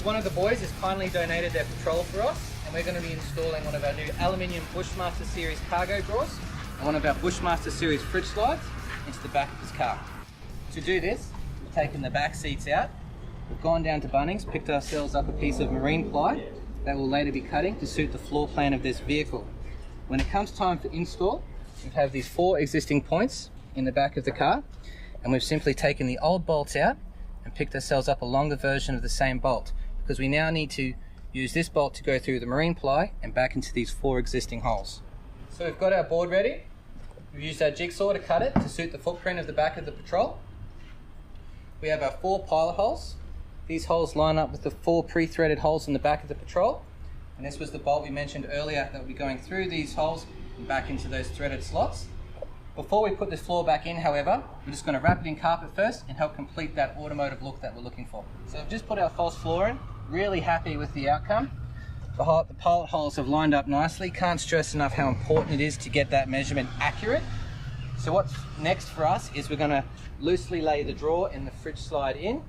So one of the boys has kindly donated their patrol for us, and we're going to be installing one of our new aluminium Bushmaster series cargo drawers and one of our Bushmaster series fridge slides into the back of this car. To do this, we've taken the back seats out, we've gone down to Bunnings, picked ourselves up a piece of marine ply that we'll later be cutting to suit the floor plan of this vehicle. When it comes time for install, we have these 4 existing points in the back of the car, and we've simply taken the old bolts out and picked ourselves up a longer version of the same bolt, because we now need to use this bolt to go through the marine ply and back into these 4 existing holes. So we've got our board ready. We've used our jigsaw to cut it to suit the footprint of the back of the patrol. We have our 4 pilot holes. These holes line up with the 4 pre-threaded holes in the back of the patrol, and this was the bolt we mentioned earlier that will be going through these holes and back into those threaded slots. Before we put this floor back in, however, we're just going to wrap it in carpet first and help complete that automotive look that we're looking for. So I've just put our false floor in, really happy with the outcome. The pilot holes have lined up nicely. Can't stress enough how important it is to get that measurement accurate. So what's next for us is we're going to loosely lay the drawer and the fridge slide in.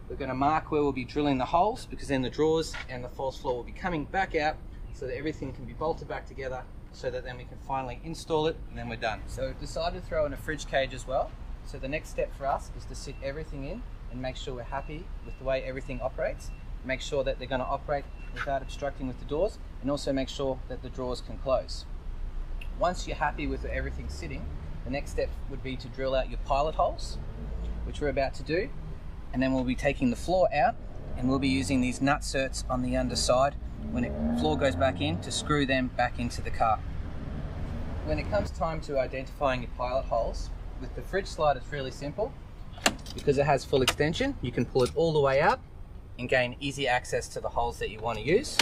We're going to mark where we'll be drilling the holes, because then the drawers and the false floor will be coming back out so that everything can be bolted back together, so that then we can finally install it and then we're done. So we've decided to throw in a fridge cage as well. So the next step for us is to sit everything in and make sure we're happy with the way everything operates. Make sure that they're going to operate without obstructing with the doors, and also make sure that the drawers can close. Once you're happy with everything sitting, the next step would be to drill out your pilot holes, which we're about to do, and then we'll be taking the floor out, and we'll be using these nut certs on the underside when the floor goes back in to screw them back into the car. When it comes time to identifying your pilot holes, with the fridge slide it's really simple. Because it has full extension, you can pull it all the way out and gain easy access to the holes that you want to use.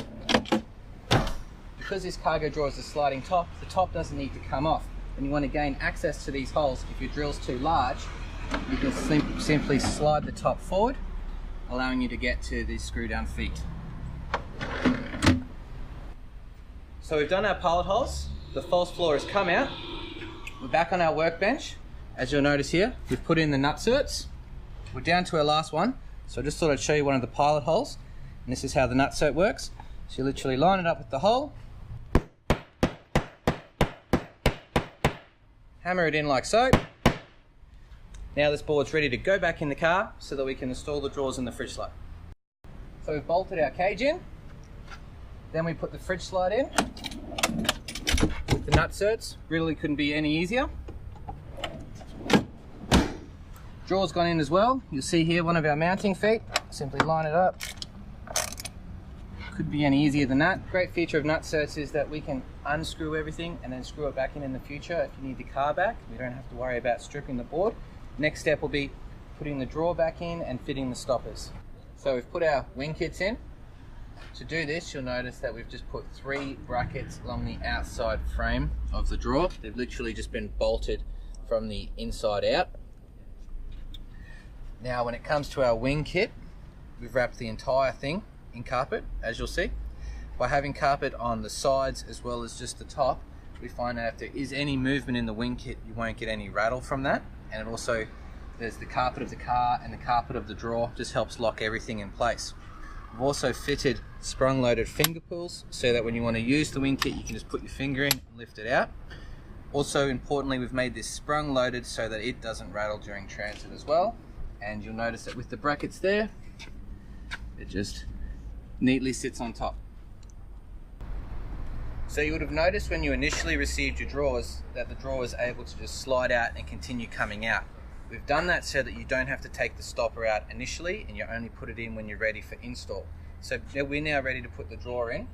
Because this cargo drawer is a sliding top, the top doesn't need to come off. When you want to gain access to these holes, if your drill's too large, you can simply slide the top forward, allowing you to get to these screw down feet. So we've done our pilot holes, the false floor has come out, we're back on our workbench. As you'll notice here, we've put in the nut certs, we're down to our last one, so I just thought I'd show you one of the pilot holes, and this is how the nut cert works. So you literally line it up with the hole, hammer it in like so. Now this board's ready to go back in the car so that we can install the drawers in the fridge slide. So we've bolted our cage in. Then we put the fridge slide in with the nut certs. Really couldn't be any easier. Drawer's gone in as well. You'll see here one of our mounting feet. Simply line it up. Couldn't be any easier than that. Great feature of nut certs is that we can unscrew everything and then screw it back in the future if you need the car back. We don't have to worry about stripping the board. Next step will be putting the drawer back in and fitting the stoppers. So we've put our wing kits in. To do this, you'll notice that we've just put 3 brackets along the outside frame of the drawer. They've literally just been bolted from the inside out. Now when it comes to our wing kit, we've wrapped the entire thing in carpet, as you'll see. By having carpet on the sides as well as just the top, we find that if there is any movement in the wing kit, you won't get any rattle from that. And it also, there's the carpet of the car and the carpet of the drawer, just helps lock everything in place. We've also fitted sprung loaded finger pulls so that when you want to use the wing kit, you can just put your finger in and lift it out. Also importantly, we've made this sprung loaded so that it doesn't rattle during transit as well. And you'll notice that with the brackets there, it just neatly sits on top. So you would have noticed when you initially received your drawers that the drawer is able to just slide out and continue coming out. We've done that so that you don't have to take the stopper out initially, and you only put it in when you're ready for install. So we're now ready to put the drawer in.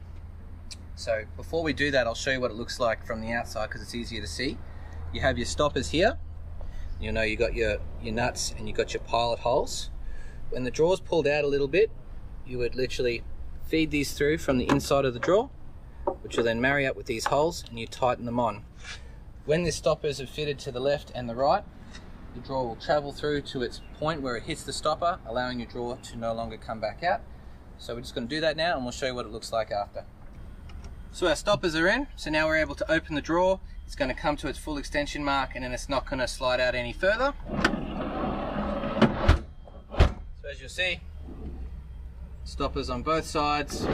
So before we do that, I'll show you what it looks like from the outside because it's easier to see. You have your stoppers here. You'll know you got your nuts and you got your pilot holes. When the drawer's pulled out a little bit, you would literally feed these through from the inside of the drawer, which will then marry up with these holes, and you tighten them on. When the stoppers are fitted to the left and the right, the drawer will travel through to its point where it hits the stopper, allowing your drawer to no longer come back out. So we're just going to do that now, and we'll show you what it looks like after. So our stoppers are in, so now we're able to open the drawer. It's going to come to its full extension mark, and then it's not going to slide out any further. So as you'll see, stoppers on both sides,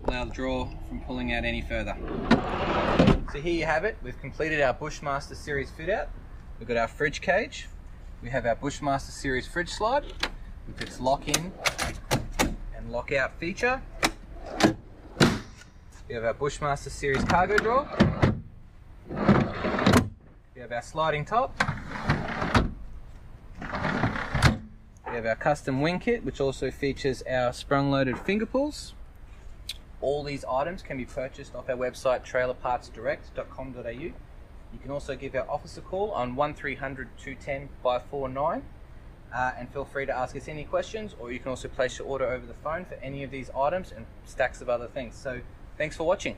allow the drawer from pulling out any further. So here you have it, we've completed our Bushmaster series fit out. We've got our fridge cage, we have our Bushmaster series fridge slide with its lock in and lock out feature. We have our Bushmaster series cargo drawer. We have our sliding top. We have our custom wing kit, which also features our sprung-loaded finger pulls. All these items can be purchased off our website trailerpartsdirect.com.au. You can also give our office a call on 1300 210 549 and feel free to ask us any questions, or you can also place your order over the phone for any of these items and stacks of other things. So thanks for watching.